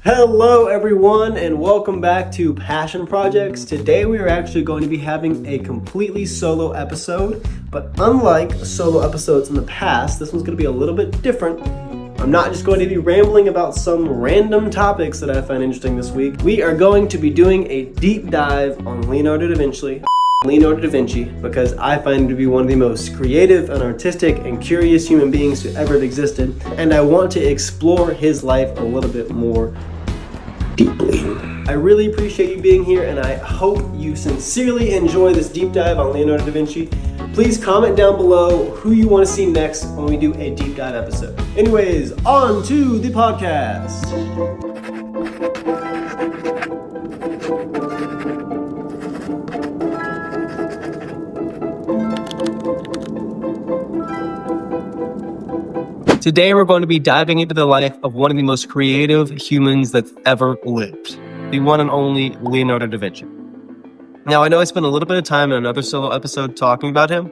Hello everyone and welcome back to Passion Projects. Today we are actually going to be having a completely solo episode, but unlike solo episodes in the past, this one's going to be a little bit different. I'm not just going to be rambling about some random topics that I find interesting this week. We are going to be doing a deep dive on Leonardo Da Vinci, because I find him to be one of the most creative and artistic and curious human beings to ever have existed, and I want to explore his life a little bit more deeply. I really appreciate you being here, and I hope you sincerely enjoy this deep dive on Leonardo da Vinci. Please comment down below who you want to see next when we do a deep dive episode. Anyways, on to the podcast. Today we're going to be diving into the life of one of the most creative humans that's ever lived, the one and only Leonardo da Vinci. Now, I know I spent a little bit of time in another solo episode talking about him,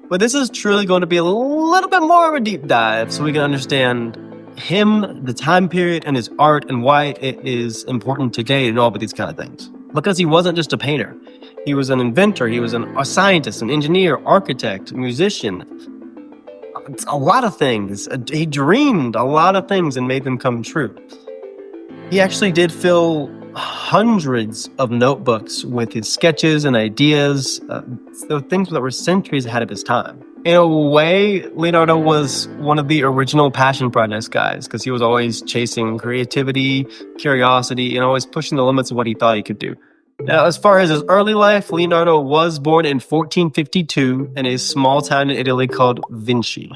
but this is truly going to be a little bit more of a deep dive so we can understand him, the time period, and his art, and why it is important today to know about these kind of things. Because he wasn't just a painter. He was an inventor, he was a scientist, an engineer, architect, musician, a lot of things. He dreamed a lot of things and made them come true. He actually did fill hundreds of notebooks with his sketches and ideas, so things that were centuries ahead of his time. In a way, Leonardo was one of the original Passion Projects guys, because he was always chasing creativity, curiosity, and always pushing the limits of what he thought he could do. Now, as far as his early life, Leonardo was born in 1452 in a small town in Italy called Vinci.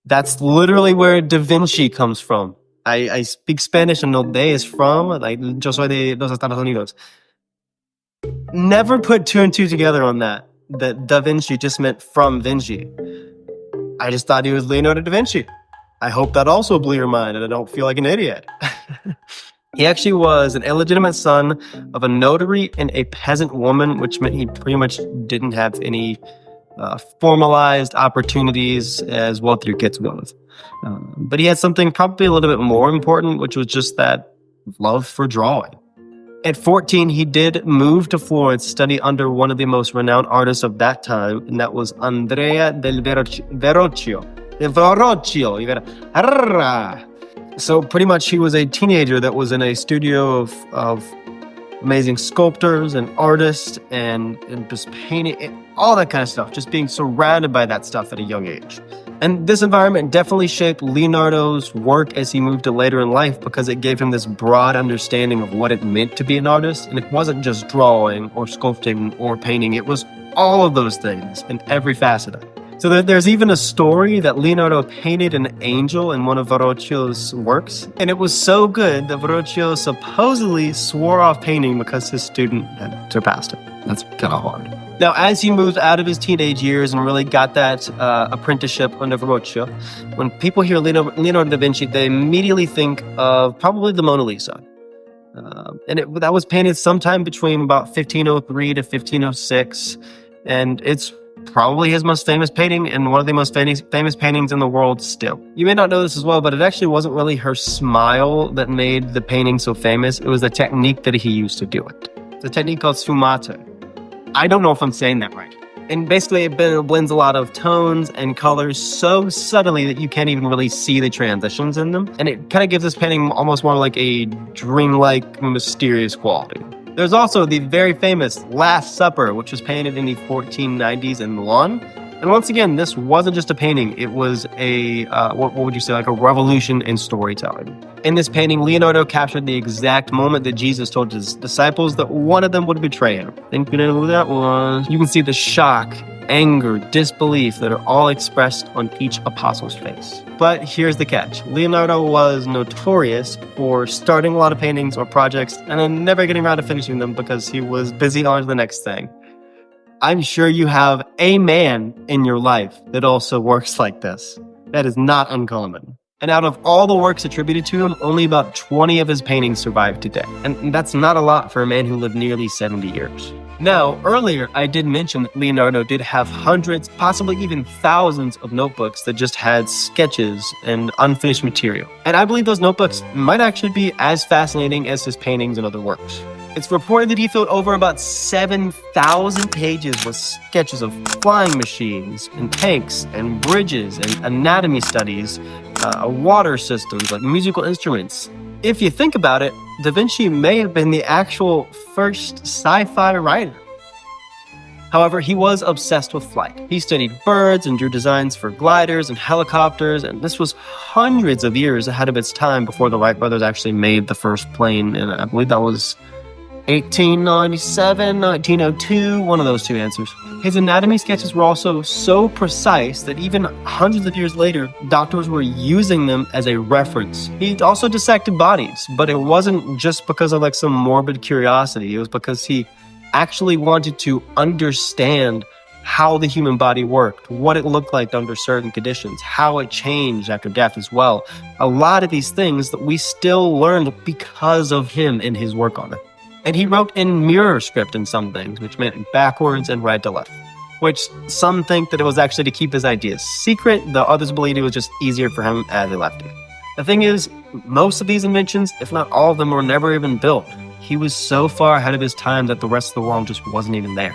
That's literally where Da Vinci comes from. I speak Spanish and know de is from, like, yo soy de los Estados Unidos. Never put two and two together on that Da Vinci just meant from Vinci. I just thought he was Leonardo da Vinci. I hope that also blew your mind and I don't feel like an idiot. He actually was an illegitimate son of a notary and a peasant woman, which meant he pretty much didn't have any formalized opportunities as wealthier kids would. But he had something probably a little bit more important, which was just that love for drawing. At 14, he did move to Florence to study under one of the most renowned artists of that time, and that was Andrea del Verrocchio. So pretty much he was a teenager that was in a studio of amazing sculptors and artists and just painting, all that kind of stuff, just being surrounded by that stuff at a young age. And this environment definitely shaped Leonardo's work as he moved to later in life, because it gave him this broad understanding of what it meant to be an artist. And it wasn't just drawing or sculpting or painting, it was all of those things in every facet of it. So there's even a story that Leonardo painted an angel in one of Verrocchio's works, and it was so good that Verrocchio supposedly swore off painting because his student had surpassed him. That's kind of hard. Now, as he moved out of his teenage years and really got that apprenticeship under Verrocchio, when people hear Leonardo da Vinci, they immediately think of probably the Mona Lisa. That was painted sometime between about 1503 to 1506, and it's probably his most famous painting and one of the most famous paintings in the world still. You may not know this as well, but it actually wasn't really her smile that made the painting so famous. It was the technique that he used to do it. It's a technique called sfumato. I don't know if I'm saying that right. And basically it blends a lot of tones and colors so subtly that you can't even really see the transitions in them. And it kind of gives this painting almost more like a dreamlike, mysterious quality. There's also the very famous Last Supper, which was painted in the 1490s in Milan. And once again, this wasn't just a painting. It was a, what would you say, like a revolution in storytelling. In this painting, Leonardo captured the exact moment that Jesus told his disciples that one of them would betray him. Think you know who that was? You can see the shock, anger, disbelief that are all expressed on each apostle's face. But here's the catch. Leonardo was notorious for starting a lot of paintings or projects and then never getting around to finishing them because he was busy on to the next thing. I'm sure you have a man in your life that also works like this. That is not uncommon. And out of all the works attributed to him, only about 20 of his paintings survive today. And that's not a lot for a man who lived nearly 70 years. Now, earlier I did mention that Leonardo did have hundreds, possibly even thousands of notebooks that just had sketches and unfinished material. And I believe those notebooks might actually be as fascinating as his paintings and other works. It's reported that he filled over about 7,000 pages with sketches of flying machines and tanks and bridges and anatomy studies, water systems, like musical instruments. If you think about it, Da Vinci may have been the actual first sci-fi writer. However, he was obsessed with flight. He studied birds and drew designs for gliders and helicopters, and this was hundreds of years ahead of its time before the Wright brothers actually made the first plane, and I believe that was 1897, 1902, one of those two answers. His anatomy sketches were also so precise that even hundreds of years later, doctors were using them as a reference. He also dissected bodies, but it wasn't just because of some morbid curiosity. It was because he actually wanted to understand how the human body worked, what it looked like under certain conditions, how it changed after death as well. A lot of these things that we still learned because of him and his work on it. And he wrote in mirror script in some things, which meant backwards and right to left, which some think that it was actually to keep his ideas secret, though others believe it was just easier for him as a lefty. The thing is, most of these inventions, if not all of them, were never even built. He was so far ahead of his time that the rest of the world just wasn't even there.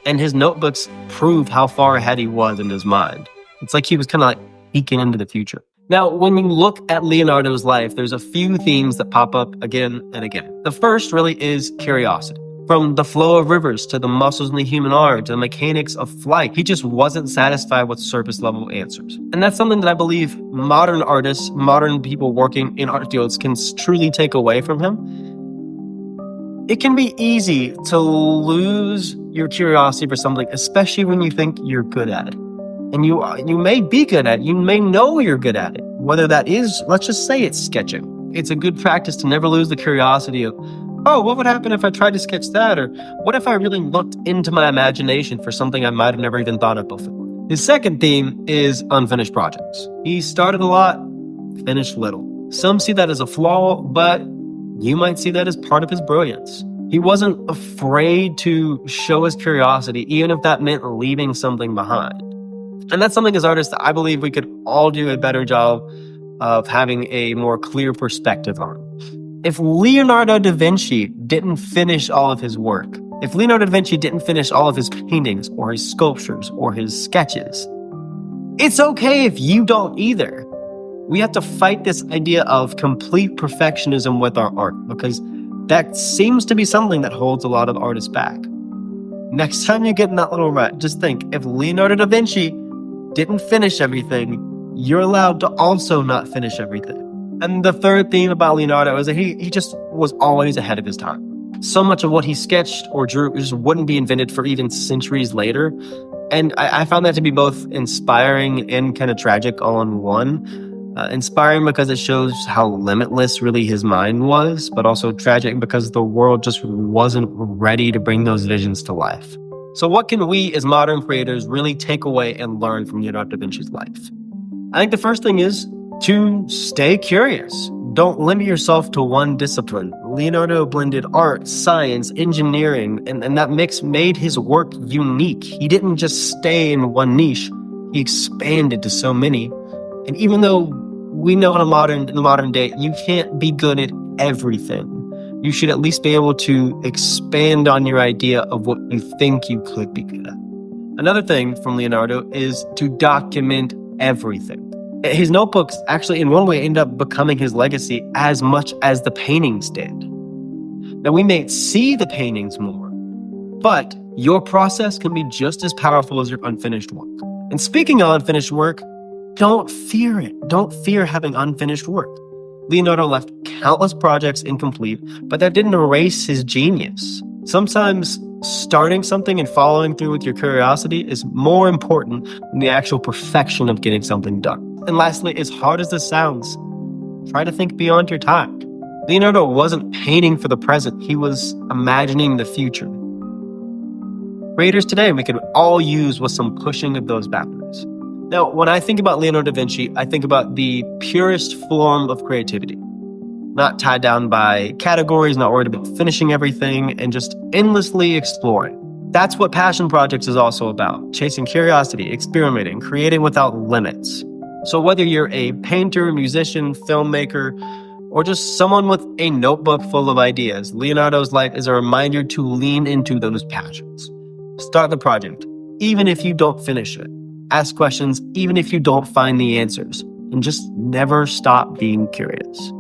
And his notebooks prove how far ahead he was in his mind. It's like he was kind of peeking into the future. Now, when we look at Leonardo's life, there's a few themes that pop up again and again. The first really is curiosity. From the flow of rivers to the muscles in the human arm to the mechanics of flight, he just wasn't satisfied with surface level answers. And that's something that I believe modern artists, modern people working in art fields can truly take away from him. It can be easy to lose your curiosity for something, especially when you think you're good at it. And you may be good at it. You may know you're good at it. Whether that is, let's just say it's sketching. It's a good practice to never lose the curiosity of, oh, what would happen if I tried to sketch that? Or what if I really looked into my imagination for something I might have never even thought of before? His second theme is unfinished projects. He started a lot, finished little. Some see that as a flaw, but you might see that as part of his brilliance. He wasn't afraid to show his curiosity, even if that meant leaving something behind. And that's something as artists that I believe we could all do a better job of having a more clear perspective on. If Leonardo da Vinci didn't finish all of his work, if Leonardo da Vinci didn't finish all of his paintings or his sculptures or his sketches, it's okay if you don't either. We have to fight this idea of complete perfectionism with our art, because that seems to be something that holds a lot of artists back. Next time you get in that little rut, just think, if Leonardo da Vinci didn't finish everything, you're allowed to also not finish everything. And the third theme about Leonardo is that he just was always ahead of his time. So much of what he sketched or drew just wouldn't be invented for even centuries later. And I found that to be both inspiring and kind of tragic all in one. Inspiring because it shows how limitless really his mind was, but also tragic because the world just wasn't ready to bring those visions to life. So what can we as modern creators really take away and learn from Leonardo da Vinci's life? I think the first thing is to stay curious. Don't limit yourself to one discipline. Leonardo blended art, science, engineering, and that mix made his work unique. He didn't just stay in one niche, he expanded to so many. And even though we know in the modern day, you can't be good at everything, you should at least be able to expand on your idea of what you think you could be good at. Another thing from Leonardo is to document everything. His notebooks actually, in one way, end up becoming his legacy as much as the paintings did. Now, we may see the paintings more, but your process can be just as powerful as your unfinished work. And speaking of unfinished work, don't fear it. Don't fear having unfinished work. Leonardo left countless projects incomplete, but that didn't erase his genius. Sometimes starting something and following through with your curiosity is more important than the actual perfection of getting something done. And lastly, as hard as this sounds, try to think beyond your time. Leonardo wasn't painting for the present, he was imagining the future. Creators today, we could all use with some pushing of those boundaries. Now, when I think about Leonardo da Vinci, I think about the purest form of creativity. not tied down by categories, not worried about finishing everything, and just endlessly exploring. That's what passion projects is also about: chasing curiosity, experimenting, creating without limits. So whether you're a painter, musician, filmmaker, or just someone with a notebook full of ideas, Leonardo's life is a reminder to lean into those passions. Start the project, even if you don't finish it. Ask questions, even if you don't find the answers. And just never stop being curious.